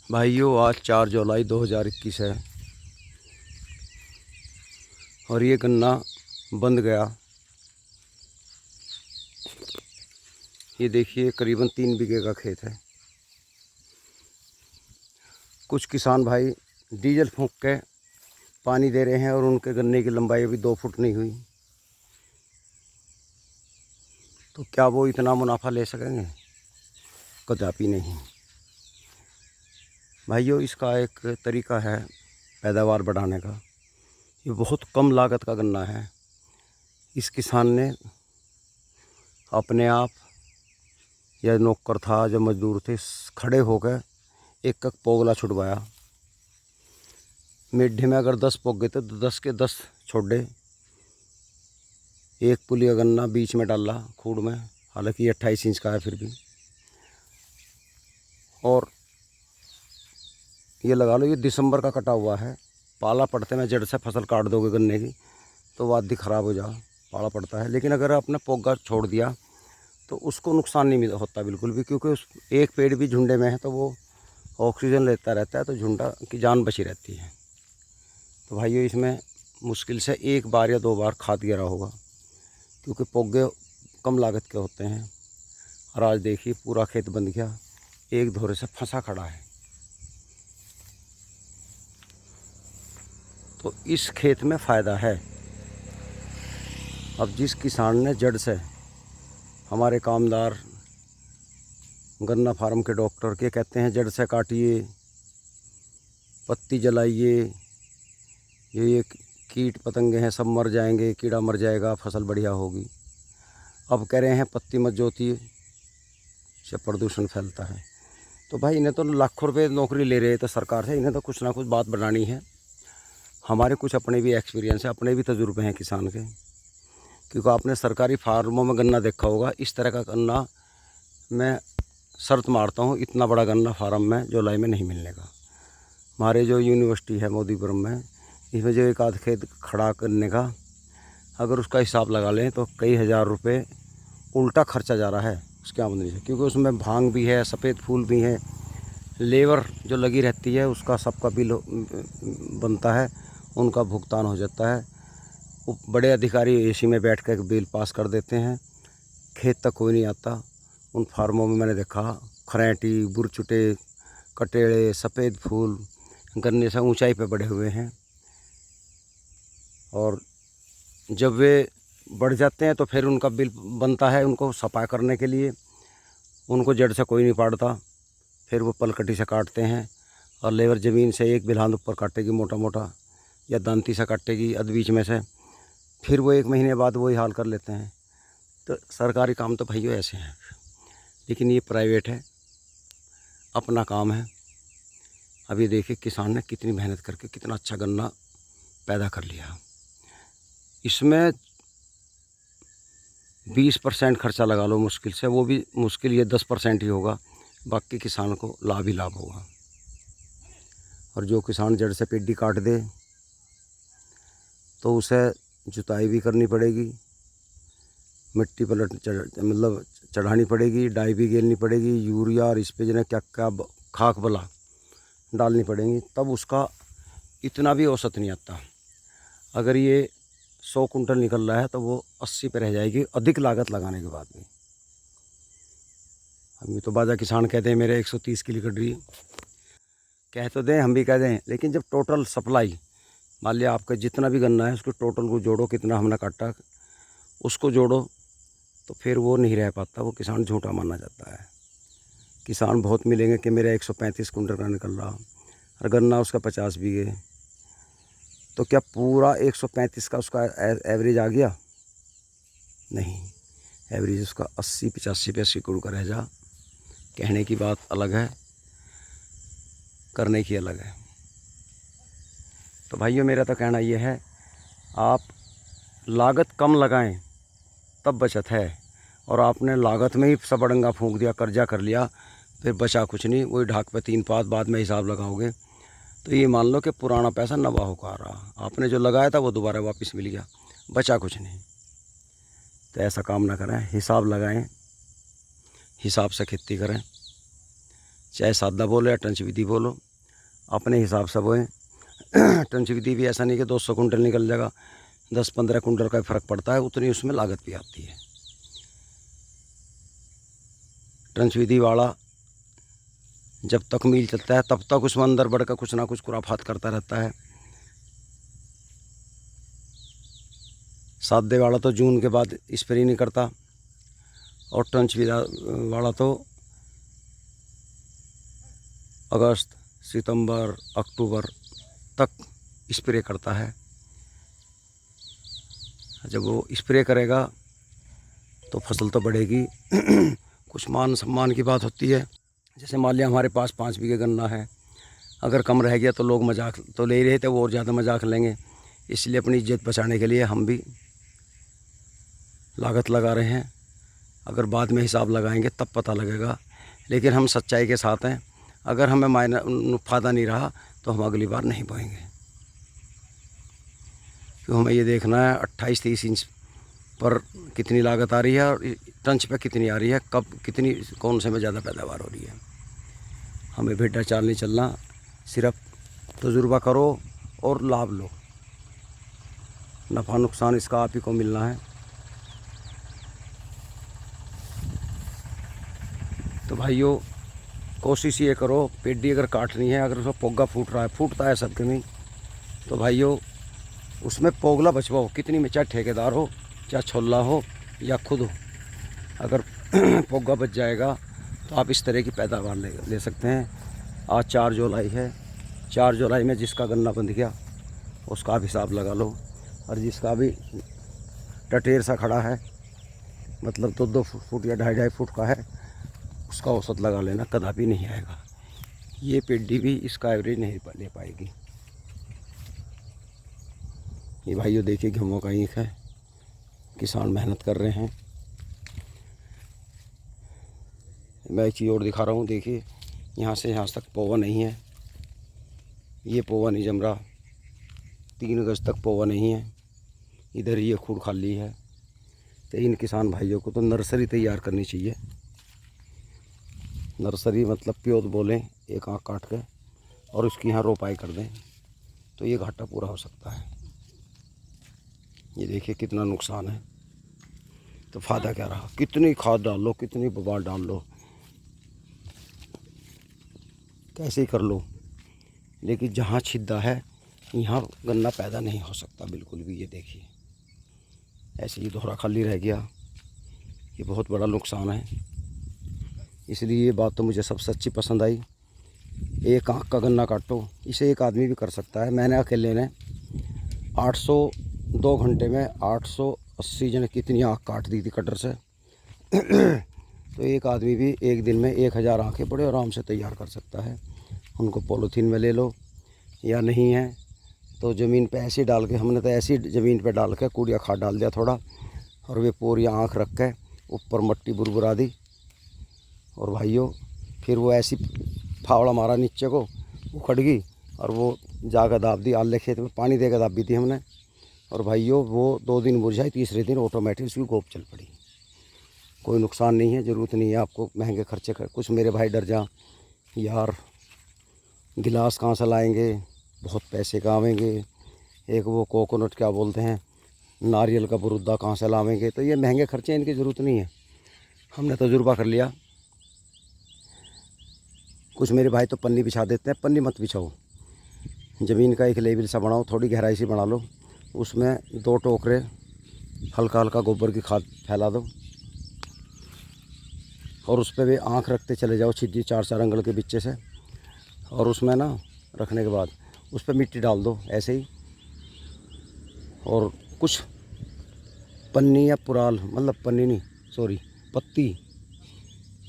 भाइयों, आज 4 जुलाई 2021 है और ये गन्ना बंद गया। ये देखिए, करीबन 3 बीघे का खेत है। कुछ किसान भाई डीजल फूंक के पानी दे रहे हैं और उनके गन्ने की लंबाई अभी 2 फुट नहीं हुई, तो क्या वो इतना मुनाफा ले सकेंगे? कदापि नहीं। भाइयों, इसका एक तरीका है पैदावार बढ़ाने का। ये बहुत कम लागत का गन्ना है। इस किसान ने अपने आप या नौकर था, जो मजदूर थे, खड़े होकर एक पोगला छुड़वाया। मिड्ढे में अगर 10 पोग गए थे तो 10 के 10 छोड़े। एक पुलिया गन्ना बीच में डाला खूड़ में, हालांकि ये 28 इंच का है फिर भी। और ये लगा लो, ये दिसंबर का कटा हुआ है। पाला पड़ते में जड़ से फसल काट दोगे गन्ने की तो वादी ख़राब हो जा, पाला पड़ता है। लेकिन अगर आपने पोगा छोड़ दिया तो उसको नुकसान नहीं होता बिल्कुल भी, क्योंकि उस एक पेड़ भी झुंडे में है तो वो ऑक्सीजन लेता रहता है, तो झुंडा की जान बची रहती है। तो भाइयों, इसमें मुश्किल से 1 बार या 2 बार खाद गिरा होगा, क्योंकि पोगे कम लागत के होते हैं। और आज देखिए, पूरा खेत बंद गया, एक धोरे से फंसा खड़ा है। तो इस खेत में फ़ायदा है। अब जिस किसान ने जड़ से, हमारे कामदार गन्ना फार्म के डॉक्टर के कहते हैं, जड़ से काटिए, पत्ती जलाइए, ये कीट पतंगे हैं सब मर जाएंगे, कीड़ा मर जाएगा, फसल बढ़िया होगी। अब कह रहे हैं पत्ती मत जोतिए, इससे प्रदूषण फैलता है। तो भाई, इन्हें तो लाखों रुपए नौकरी ले रहे थे सरकार से, इन्हें तो कुछ ना कुछ बात बनानी है। हमारे कुछ अपने भी एक्सपीरियंस है, अपने भी तजुर्बे हैं किसान के। क्योंकि आपने सरकारी फार्मों में गन्ना देखा होगा, इस तरह का गन्ना मैं शर्त मारता हूँ, इतना बड़ा गन्ना फार्म में जुलाई में नहीं मिलने का। हमारे जो यूनिवर्सिटी है मोदीपुरम में, इसमें जो एक आध खेत खड़ा करने का, अगर उसका हिसाब लगा लें तो कई हज़ार रुपये उल्टा खर्चा जा रहा है उसकी आमदनी से। क्योंकि उसमें भांग भी है, सफ़ेद फूल भी है, लेबर जो लगी रहती है उसका सबका बिल बनता है, उनका भुगतान हो जाता है। वो बड़े अधिकारी एसी में बैठ कर बिल पास कर देते हैं, खेत तक कोई नहीं आता। उन फार्मों में मैंने देखा, खरेंटी, बुरचुटे, कटेड़े, सफ़ेद फूल गन्ने से ऊंचाई पे बढ़े हुए हैं। और जब वे बढ़ जाते हैं तो फिर उनका बिल बनता है, उनको सफाई करने के लिए। उनको जड़ से कोई नहीं पाड़ता, फिर वो पलकटी से काटते हैं। और लेबर ज़मीन से एक बिल्हान ऊपर काटेगी मोटा मोटा, या दांती से काटेगी अध बीच में से, फिर वो 1 महीने बाद वही हाल कर लेते हैं। तो सरकारी काम तो भाइयों ऐसे हैं, लेकिन ये प्राइवेट है, अपना काम है। अब ये देखिए, किसान ने कितनी मेहनत करके कितना अच्छा गन्ना पैदा कर लिया। इसमें 20% खर्चा लगा लो मुश्किल से, वो भी मुश्किल ये 10% ही होगा, बाकी किसान को लाभ ही लाभ होगा। और जो किसान जड़ से पेडी काट दे तो उसे जुताई भी करनी पड़ेगी, मिट्टी पलट मतलब चढ़ानी पड़ेगी, डाई भी गेलनी पड़ेगी, यूरिया और इस पे जो है क्या क्या खाक बला डालनी पड़ेंगी, तब उसका इतना भी औसत नहीं आता। अगर ये 100 कुंटल निकल रहा है तो वो 80 पे रह जाएगी, अधिक लागत लगाने के बाद भी। हम ये तो बाजा किसान कहते हैं मेरे 130 की निकल रही है, कह तो दें, हम भी कह दें, लेकिन जब टोटल सप्लाई, मान लिया आपका जितना भी गन्ना है उसको टोटल को जोड़ो, कितना हमने काटा उसको जोड़ो, तो फिर वो नहीं रह पाता, वो किसान झूठा माना जाता है। किसान बहुत मिलेंगे कि मेरा 135 कुंटल का निकल रहा, और गन्ना उसका 50 बीघे, तो क्या पूरा 135 का उसका एवरेज आ गया? नहीं, एवरेज उसका 80-85 पे 80 कुड़ का रह जा। कहने की बात अलग है, करने की अलग है। तो भाइयों, मेरा तो कहना ये है, आप लागत कम लगाएं तब बचत है। और आपने लागत में ही सब अड़ंगा फूंक दिया, कर्जा कर लिया, फिर बचा कुछ नहीं, वही ढाक पे 3 पात बाद में हिसाब लगाओगे तो ये मान लो कि पुराना पैसा नवा होकर आ रहा। आपने जो लगाया था वो दोबारा वापस मिल गया, बचा कुछ नहीं। तो ऐसा काम ना करें, हिसाब लगाएं, हिसाब से खेती करें। चाहे सादा बोलो या टंच विधि बोलो, अपने हिसाब से बोएं। टंच विधि भी ऐसा नहीं कि 200 कुंटल निकल जाएगा, 10-15 कुंटल का फ़र्क पड़ता है, उतनी उसमें लागत भी आती है। टंच विधि वाला जब तक मील चलता है तब तक उसमें अंदर बढ़कर कुछ ना कुछ खुराफात करता रहता है। सादे वाला तो जून के बाद स्प्रे नहीं करता, और टंच वाला तो अगस्त, सितंबर, अक्टूबर तक स्प्रे करता है। जब वो स्प्रे करेगा तो फसल तो बढ़ेगी। कुछ मान सम्मान की बात होती है। जैसे मान लिया हमारे पास 5 बीघे गन्ना है, अगर कम रह गया तो लोग मजाक तो ले ही रहे थे, वो और ज़्यादा मजाक लेंगे। इसलिए अपनी इज्जत बचाने के लिए हम भी लागत लगा रहे हैं। अगर बाद में हिसाब लगाएंगे तब पता लगेगा, लेकिन हम सच्चाई के साथ हैं। अगर हमें फ़ायदा नहीं रहा तो हम अगली बार नहीं बोएंगे, क्योंकि हमें ये देखना है 28-30 इंच पर कितनी लागत आ रही है और टंच पे कितनी आ रही है, कब कितनी कौन से में ज़्यादा पैदावार हो रही है। हमें भेड़ा चाल नहीं चलना, सिर्फ तजुर्बा करो और लाभ लो। नफ़ा नुकसान इसका आप ही को मिलना है। तो भाइयों, कोशिश ये करो, पेडी अगर काटनी है, अगर उसमें पोगा फूट रहा है, फूटता है सबके में, तो भाइयों उसमें पोगला बचवाओ। कितनी में, चाहे ठेकेदार हो, चाहे छोला हो या खुद हो, अगर पोगा बच जाएगा तो आप इस तरह की पैदावार ले सकते हैं। आज 4 जुलाई है, 4 जुलाई में जिसका गन्ना बंध गया उसका आप हिसाब लगा लो, और जिसका भी टटेर सा खड़ा है, मतलब 2-2 फुट या 2.5 फुट का है, उसका औसत लगा लेना, कदापि नहीं आएगा। ये पेडी भी इसका एवरेज नहीं ले पाएगी। ये भाइयों देखिए गेहूं का ईख है, किसान मेहनत कर रहे हैं। मैं एक चीज़ और दिखा रहा हूँ, देखिए यहाँ से यहाँ तक पोवा नहीं है, ये पोवा नहीं जम रहा, 3 गज तक पोवा नहीं है, इधर ये खूड़ खाली है। तो इन किसान भाइयों को तो नर्सरी तैयार करनी चाहिए। नर्सरी मतलब प्योत बोलें, एक आँख काट के और उसकी यहाँ रोपाई कर दें तो ये घाटा पूरा हो सकता है। ये देखिए कितना नुकसान है, तो फ़ायदा क्या रहा। कितनी खाद डाल लो, कितनी बवाल डाल लो, कैसे ही कर लो, लेकिन जहाँ छिद्दा है यहाँ गन्ना पैदा नहीं हो सकता बिल्कुल भी। ये देखिए ऐसे ही दोहरा खाली रह गया, ये बहुत बड़ा नुकसान है। इसलिए ये बात तो मुझे सबसे अच्छी पसंद आई। एक आँख का गन्ना काटो, इसे एक आदमी भी कर सकता है। मैंने अकेले ने 2 घंटे में 880 जन कितनी आँख काट दी थी कटर से। तो एक आदमी भी एक दिन में 1000 आँखें बड़े आराम से तैयार कर सकता है। उनको पॉलीथीन में ले लो, या नहीं है तो ज़मीन पे ऐसे डाल के, हमने तो ऐसी ज़मीन पे डाल के कूड़िया खाद डाल दिया थोड़ा, और वे पूरी आँख रख के ऊपर मट्टी बुरबुरा दी, और भाइयों फिर वो ऐसी फावड़ा मारा नीचे को, उखड़ गई और वो जाकर दाब दी। आले खेत में पानी देकर दाबी थी हमने, और भाइयों वो 2 दिन मुरझाई, तीसरे दिन ऑटोमेटिक उसकी गोप चल पड़ी। कोई नुकसान नहीं है, ज़रूरत नहीं है आपको महंगे खर्चे कर। कुछ मेरे भाई डर जा, यार गिलास कहाँ से लाएंगे, बहुत पैसे का आवेंगे, एक वो कोकोनट क्या बोलते हैं, नारियल का बुरुद्दा कहाँ से लावेंगे, तो ये महंगे खर्चे, इनकी ज़रूरत नहीं है। हमने तजुर्बा कर लिया। कुछ मेरे भाई तो पन्नी बिछा देते हैं, पन्नी मत बिछाओ, ज़मीन का एक लेवल सा बनाओ, थोड़ी गहराई से बना लो, उसमें 2 टोकरे हल्का हल्का गोबर की खाद फैला दो, और उस पर भी आँख रखते चले जाओ छिद्दी 4-4 अंगल के बिच्चे से, और उसमें ना रखने के बाद उस पर मिट्टी डाल दो ऐसे ही, और कुछ पन्नी या पुराल, मतलब पन्नी नहीं सॉरी पत्ती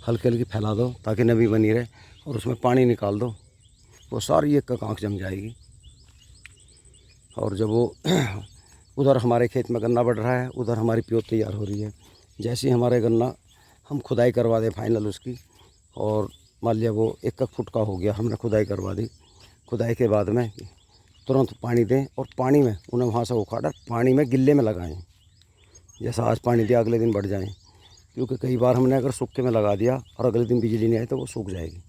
हल्की हल्की फैला दो ताकि नमी बनी रहे, और उसमें पानी निकाल दो, वो सारी एक का आँख जम जाएगी। और जब वो उधर हमारे खेत में गन्ना बढ़ रहा है, उधर हमारी प्योत तैयार हो रही है। जैसे ही हमारे गन्ना हम खुदाई करवा दें फाइनल उसकी, और मान लिया वो 1 फुट का हो गया, हमने खुदाई करवा दी, खुदाई के बाद में तुरंत पानी दें, और पानी में उन्हें वहाँ से उखाड़ा पानी में गिल्ले में लगाएं। जैसा आज पानी दिया अगले दिन बढ़ जाएं, क्योंकि कई बार हमने अगर सूखे में लगा दिया और अगले दिन बिजली नहीं आई तो वो सूख जाएगी।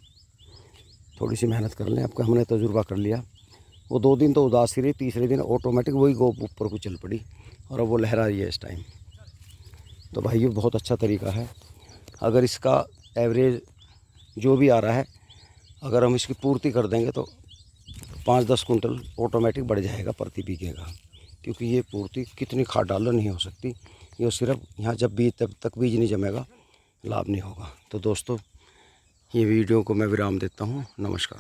थोड़ी सी मेहनत कर लें। आपको हमने तजुर्बा कर लिया। वो 2 दिन तो उदास ही रही, तीसरे दिन ऑटोमेटिक वही गोप ऊपर को चल पड़ी और अब वो लहरा रही है इस टाइम। तो भाई ये बहुत अच्छा तरीका है। अगर इसका एवरेज जो भी आ रहा है, अगर हम इसकी पूर्ति कर देंगे तो 5-10 कुंटल ऑटोमेटिक बढ़ जाएगा प्रति बीघे का। क्योंकि ये पूर्ति कितनी खाद डालो नहीं हो सकती। ये सिर्फ यहाँ जब बीज तब तक बीज नहीं जमेगा लाभ नहीं होगा। तो दोस्तों ये वीडियो को मैं विराम देता हूँ। नमस्कार।